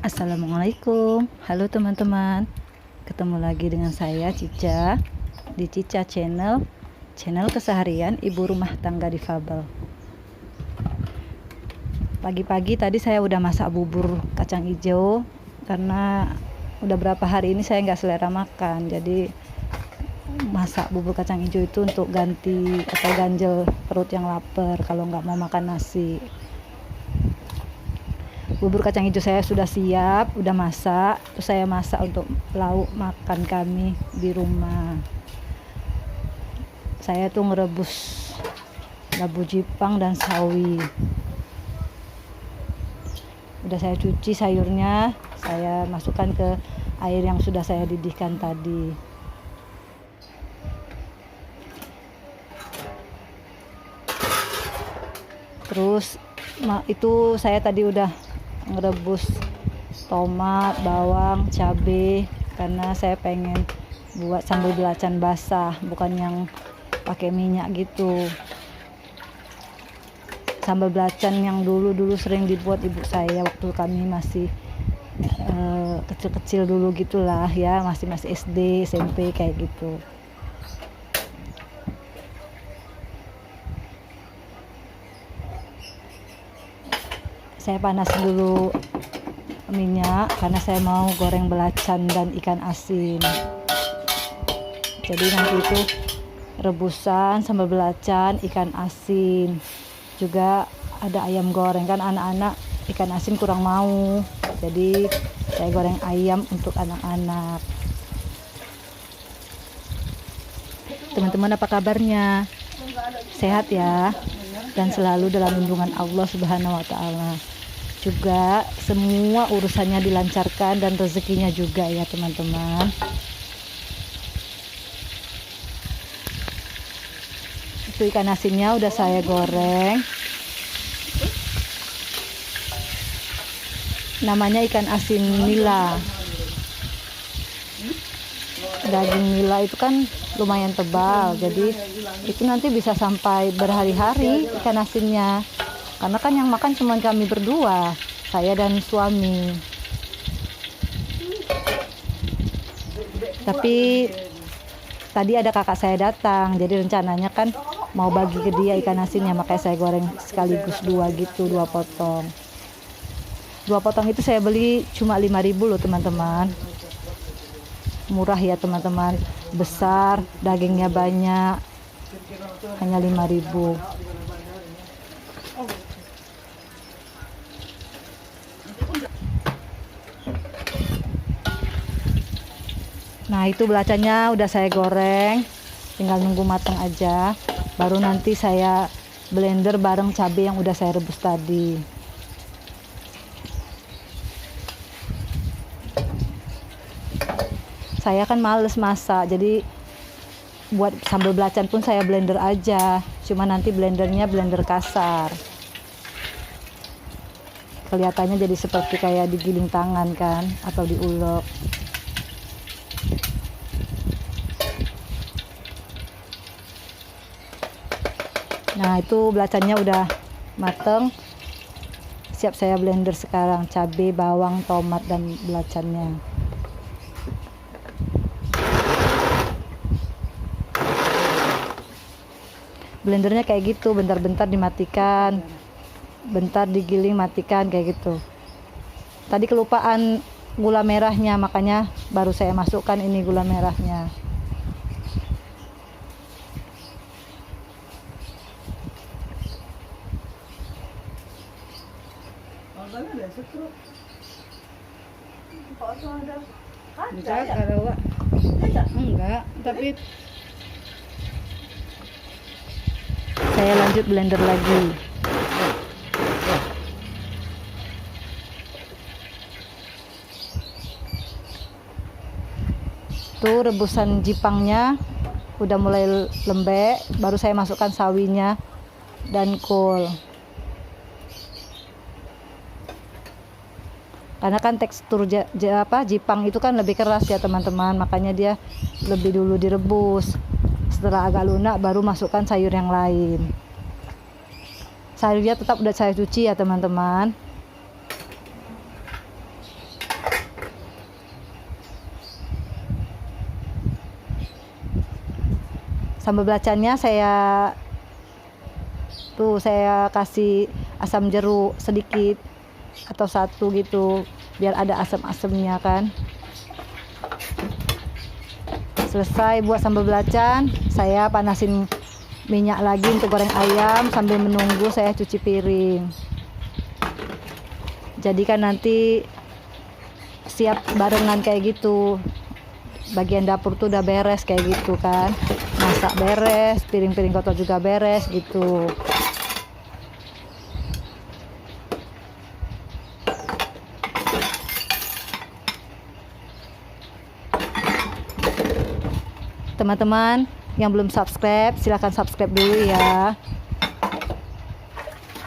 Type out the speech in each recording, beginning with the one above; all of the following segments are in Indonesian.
Assalamualaikum, halo teman-teman. Ketemu lagi dengan saya Cica di Cica Channel, channel keseharian ibu rumah tangga difabel. Pagi-pagi tadi saya udah masak bubur kacang hijau karena udah berapa hari ini saya nggak selera makan, jadi masak bubur kacang hijau itu untuk ganti atau ganjel perut yang lapar kalau nggak mau makan nasi. Bubur kacang hijau saya sudah siap, udah masak. Terus saya masak untuk lauk makan kami di rumah. Saya tuh ngerebus labu jipang dan sawi. Udah saya cuci sayurnya, saya masukkan ke air yang sudah saya didihkan tadi. Terus itu saya tadi udah ngerebus tomat, bawang, cabai karena saya pengen buat sambal belacan basah, bukan yang pakai minyak gitu. Sambal belacan yang dulu sering dibuat ibu saya waktu kami masih kecil-kecil dulu gitulah ya, masih SD, SMP kayak gitu. Saya panasin dulu minyak karena saya mau goreng belacan dan ikan asin. Jadi nanti itu rebusan sambal belacan, ikan asin, juga ada ayam goreng, kan anak-anak ikan asin kurang mau, jadi saya goreng ayam untuk anak-anak. Teman-teman, apa kabarnya? Sehat ya, dan selalu dalam lindungan Allah Subhanahu wa Ta'ala. Juga semua urusannya dilancarkan dan rezekinya juga ya teman-teman. Itu ikan asinnya udah saya goreng. Namanya ikan asin nila. Daging nila itu kan lumayan tebal, jadi itu nanti bisa sampai berhari-hari ikan asinnya. Karena kan yang makan cuma kami berdua, saya dan suami. Tapi tadi ada kakak saya datang, jadi rencananya kan mau bagi ke dia ikan asinnya, makanya saya goreng sekaligus dua gitu, dua potong. Dua potong itu saya beli cuma 5.000 loh teman-teman. Murah ya teman-teman, besar, dagingnya banyak, hanya 5.000. Nah, itu belacannya udah saya goreng, tinggal nunggu matang aja. Baru nanti saya blender bareng cabai yang udah saya rebus tadi. Saya kan males masak, jadi buat sambal belacan pun saya blender aja. Cuma nanti blendernya blender kasar. Kelihatannya jadi seperti kayak digiling tangan kan, atau diulek. Nah, itu belacannya udah mateng, siap saya blender sekarang, cabai, bawang, tomat, dan belacannya. Blendernya kayak gitu, bentar-bentar dimatikan, bentar digiling, matikan, kayak gitu. Tadi kelupaan gula merahnya, makanya baru saya masukkan ini gula merahnya. Enggak, tapi saya lanjut blender lagi. Tuh rebusan jipangnya udah mulai lembek, baru saya masukkan sawinya dan kol. Karena kan tekstur jipang itu kan lebih keras ya teman-teman, makanya dia lebih dulu direbus. Setelah agak lunak baru masukkan sayur yang lain. Sayurnya tetap udah saya cuci ya teman-teman. Sambal belacannya saya kasih asam jeruk sedikit atau satu gitu biar ada asam-asamnya kan. Selesai buat sambal belacan, saya panasin minyak lagi untuk goreng ayam. Sambil menunggu saya cuci piring. Jadi kan nanti siap barengan kayak gitu. Bagian dapur tuh udah beres kayak gitu kan. Masak beres, piring-piring kotor juga beres gitu. Teman-teman yang belum subscribe, silahkan subscribe dulu ya,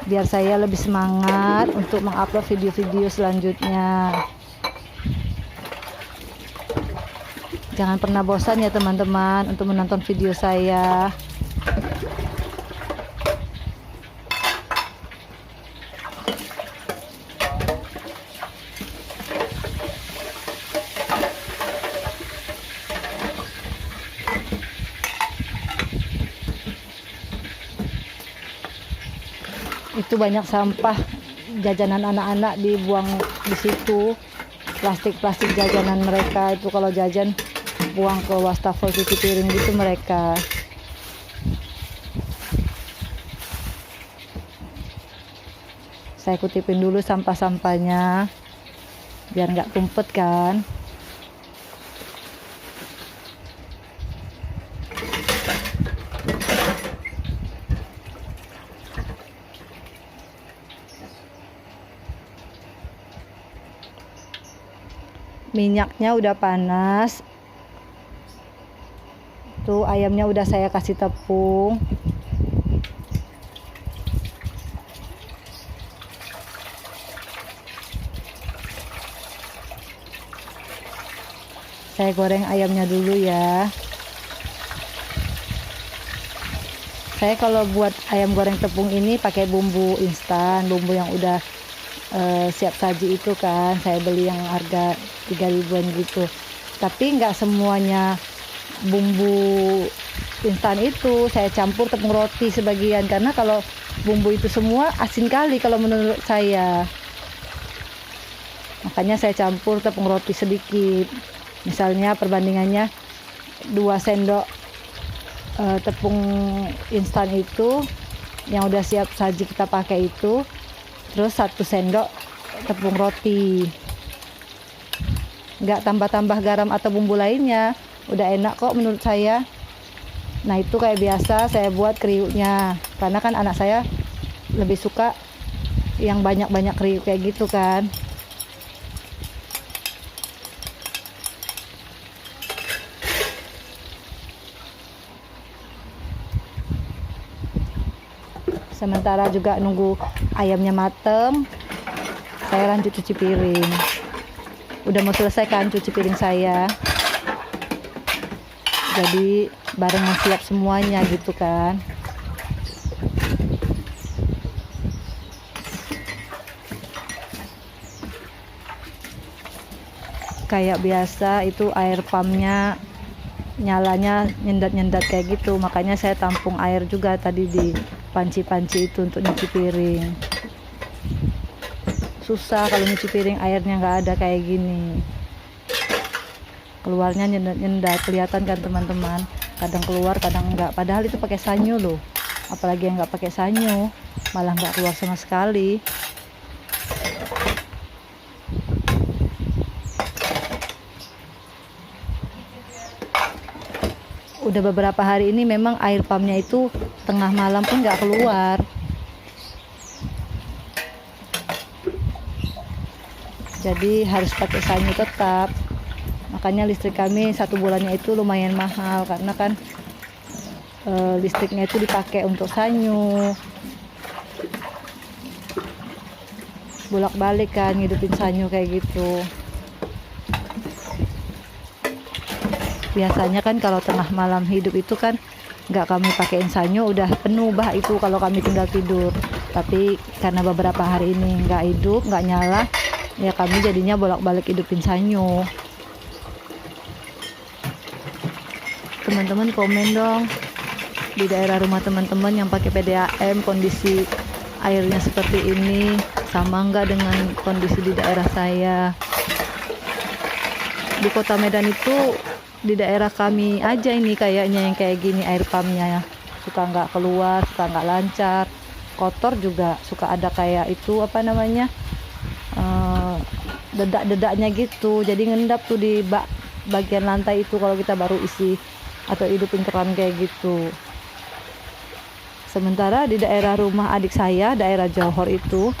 biar saya lebih semangat untuk mengupload video-video selanjutnya. Jangan pernah bosan ya teman-teman untuk menonton video saya. Itu banyak sampah jajanan anak-anak dibuang di situ, plastik-plastik jajanan mereka itu kalau jajan buang ke wastafel cuci piring gitu mereka. Saya kutipin dulu sampah-sampahnya biar nggak tumpet kan. Minyaknya udah panas. Tuh ayamnya udah saya kasih tepung. Saya goreng ayamnya dulu ya. Saya kalau buat ayam goreng tepung ini pakai bumbu instan, bumbu yang udah siap saji itu kan. Saya beli yang harga 3.000-an gitu. Tapi nggak semuanya bumbu instan itu saya campur tepung roti sebagian, karena kalau bumbu itu semua asin kali kalau menurut saya. Makanya saya campur tepung roti sedikit. Misalnya perbandingannya 2 sendok tepung instan itu yang udah siap saji kita pakai itu, terus 1 sendok tepung roti. Nggak tambah-tambah garam atau bumbu lainnya, udah enak kok menurut saya. Nah itu kayak biasa saya buat kriuknya, karena kan anak saya lebih suka yang banyak-banyak kriuk kayak gitu kan. Sementara juga nunggu ayamnya mateng, saya lanjut cuci piring. Udah mau selesai kan cuci piring saya, jadi barengan siap semuanya gitu kan. Kayak biasa itu air pumpnya nyalanya nyendat-nyendat kayak gitu, makanya saya tampung air juga tadi di panci-panci itu untuk nyuci piring. Susah kalau nyuci piring airnya nggak ada kayak gini, keluarnya nyendat-nyendat, kelihatan kan teman-teman, kadang keluar kadang enggak, padahal itu pakai sanyo loh. Apalagi yang nggak pakai sanyo malah nggak keluar sama sekali. Udah beberapa hari ini memang air pumpnya itu tengah malam pun nggak keluar. Jadi harus pakai sanyo tetap. Makanya listrik kami 1 bulannya itu lumayan mahal, karena kan listriknya itu dipakai untuk sanyo. Bolak-balik kan ngidupin sanyo kayak gitu. Biasanya kan kalau tengah malam hidup itu kan nggak kami pakein sanyo, udah penuh bah itu kalau kami tinggal tidur. Tapi karena beberapa hari ini nggak hidup, nggak nyala, ya kami jadinya bolak-balik hidupin sanyo. Teman-teman komen dong, di daerah rumah teman-teman yang pakai PDAM kondisi airnya seperti ini sama enggak dengan kondisi di daerah saya. Di Kota Medan itu di daerah kami aja ini kayaknya yang kayak gini air pumpnya ya. Suka nggak keluar, suka nggak lancar, kotor juga, suka ada kayak itu apa namanya dedak-dedaknya gitu, jadi ngendap tuh di bagian lantai itu kalau kita baru isi atau hidupin keran kayak gitu. Sementara di daerah rumah adik saya, daerah Johor itu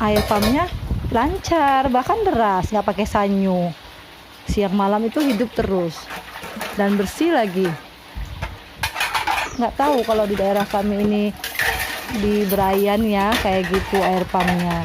air pumpnya lancar, bahkan deras, nggak pakai sanyu. Siang malam itu hidup terus dan bersih lagi. Nggak tahu kalau di daerah kami ini di Berayan ya kayak gitu air pumpnya.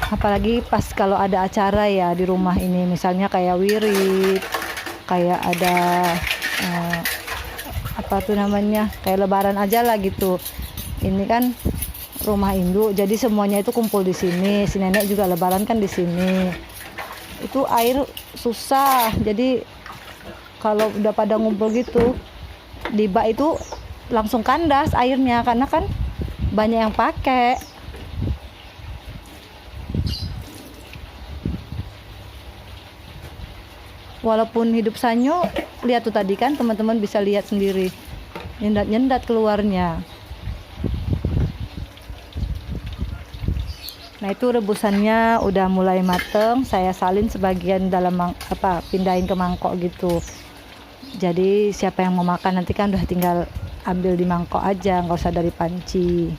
Apalagi pas kalau ada acara ya di rumah ini, misalnya kayak wirid, kayak ada apa tuh namanya, kayak lebaran aja lah gitu. Ini kan rumah induk, jadi semuanya itu kumpul di sini. Si nenek juga lebaran kan di sini. Itu air susah, jadi kalau udah pada ngumpul gitu di bak itu langsung kandas airnya karena kan banyak yang pakai. Walaupun hidup sanyo, lihat tuh tadi kan teman-teman bisa lihat sendiri nyendat-nyendat keluarnya. Nah itu rebusannya udah mulai mateng, saya salin sebagian dalam pindahin ke mangkok gitu. Jadi siapa yang mau makan nanti kan udah tinggal ambil di mangkok aja, nggak usah dari panci.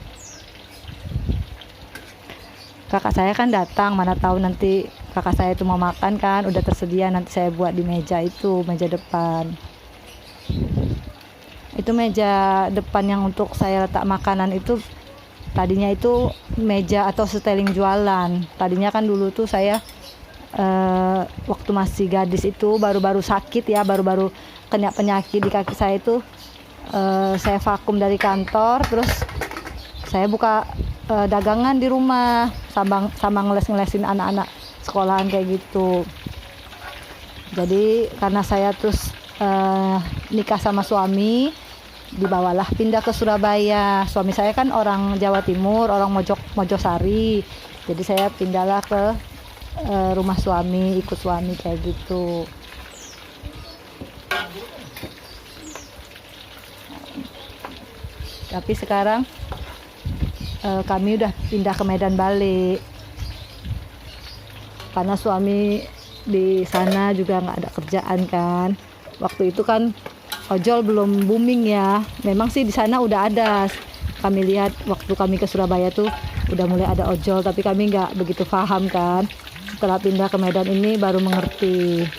Kakak saya kan datang, mana tahu nanti kakak saya itu mau makan kan, udah tersedia nanti saya buat di meja itu, meja depan. Itu meja depan yang untuk saya letak makanan itu tadinya itu meja atau seteling jualan. Tadinya kan dulu tuh saya waktu masih gadis itu baru-baru sakit ya, baru-baru kena penyakit di kaki saya itu, saya vakum dari kantor, terus saya buka dagangan di rumah sama ngeles-ngelesin anak-anak sekolahan kayak gitu. Jadi karena saya terus nikah sama suami, dibawalah pindah ke Surabaya. Suami saya kan orang Jawa Timur, orang Mojosari. Jadi saya pindahlah ke rumah suami, ikut suami kayak gitu. Tapi sekarang kami udah pindah ke Medan balik. Karena suami di sana juga nggak ada kerjaan kan. Waktu itu kan ojol belum booming ya. Memang sih di sana udah ada. Kami lihat waktu kami ke Surabaya tuh udah mulai ada ojol, tapi kami nggak begitu paham kan. Setelah pindah ke Medan ini baru mengerti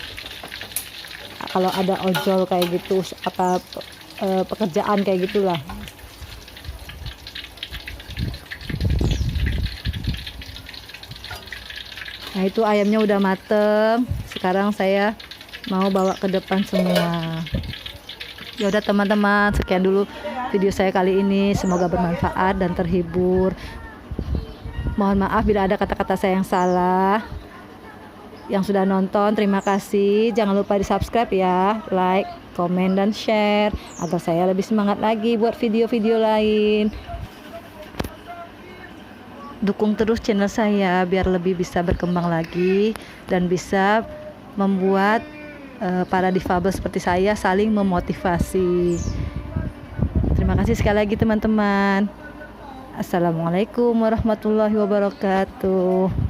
kalau ada ojol kayak gitu, apa pekerjaan kayak gitulah. Nah itu ayamnya udah mateng. Sekarang saya mau bawa ke depan semua. Ya udah teman-teman, sekian dulu video saya kali ini. Semoga bermanfaat dan terhibur. Mohon maaf bila ada kata-kata saya yang salah. Yang sudah nonton, terima kasih. Jangan lupa di subscribe ya, like, komen, dan share agar saya lebih semangat lagi buat video-video lain. Dukung terus channel saya biar lebih bisa berkembang lagi dan bisa membuat para difabel seperti saya saling memotivasi. Terima kasih sekali lagi teman-teman. Assalamualaikum warahmatullahi wabarakatuh.